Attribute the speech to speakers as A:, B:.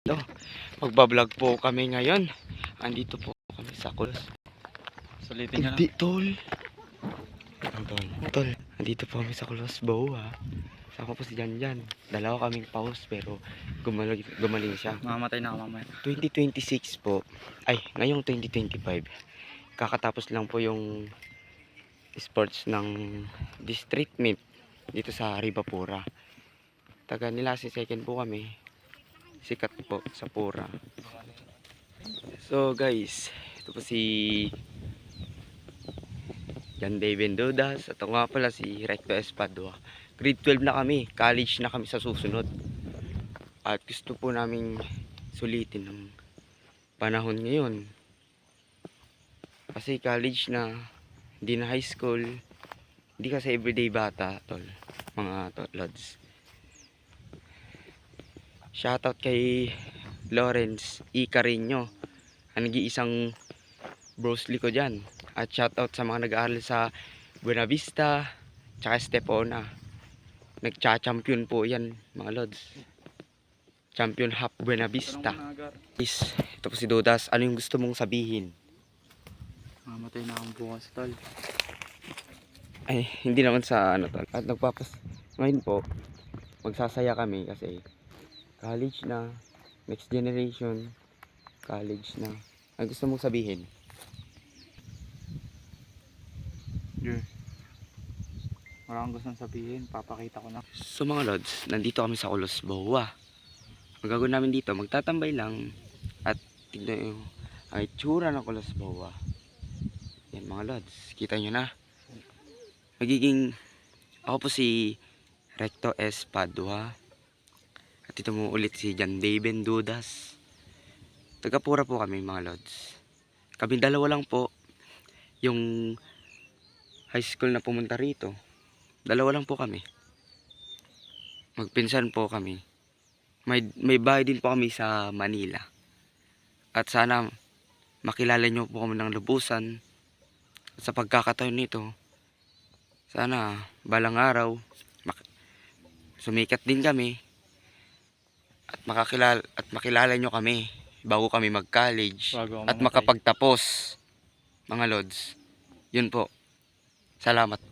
A: Ito, magbablog po kami ngayon. Andito po kami sa Kulos.
B: Sulitin nyo na.
A: Hindi, tol. Tol, andito po kami sa Kulos Bow, ha. Saka po si Janjan. Dalawa kaming pause pero gumaling siya.
B: Mamamatay na ako mamaya.
A: 2026 po. Ay, ngayong 2025. Kakatapos lang po yung sports ng district meet dito sa Ribapura. Taga Nilasin second po kami. Sikat po sa Pura. So guys, ito po si Jan David Dodas. At nga pala si Recto Espadua. Grade 12 na kami. College na kami sa susunod. At gusto po naming sulitin ng panahon ngayon. Kasi college na, hindi na high school. Hindi kasi everyday bata, tol. Mga lods. Shoutout kay Lawrence E. Carino, ang nag-iisang brosly ko dyan. At shoutout sa mga nag-aaral sa Buena Vista, tsaka Stepona. Nagcha-champion po yan, mga lods. Champion half Buena Vista. Is, ito po si Dodas. Ano yung gusto mong sabihin?
B: Mamamatay na akong bukas, tol.
A: Ay, hindi naman sa ano tol. At ngayon po, magsasaya kami kasi college na, next generation, college na. Ang gusto mong sabihin?
B: Yeah. Wala akong gustong sabihin, papakita ko na.
A: So mga lods, nandito kami sa Kulos Boa. Ang gagawin namin dito, magtatambay lang at tignan yung ang itsura ng Kulos Boa. Yan mga lods, kita nyo na. Ako po si Recto Espadua. At ito mo ulit si Jan David Dodas. Taga-Pura po kami mga lods. Kami dalawa lang po yung high school na pumunta rito. Dalawa lang po kami. Magpinsan po kami. May bahay din po kami sa Manila. At sana makilala nyo po kami ng lubusan. At sa pagkakataon nito, sana balang araw sumikat din kami. At makilala nyo kami bago kami mag-college at makapagtapos, mga lods. Yun po. Salamat.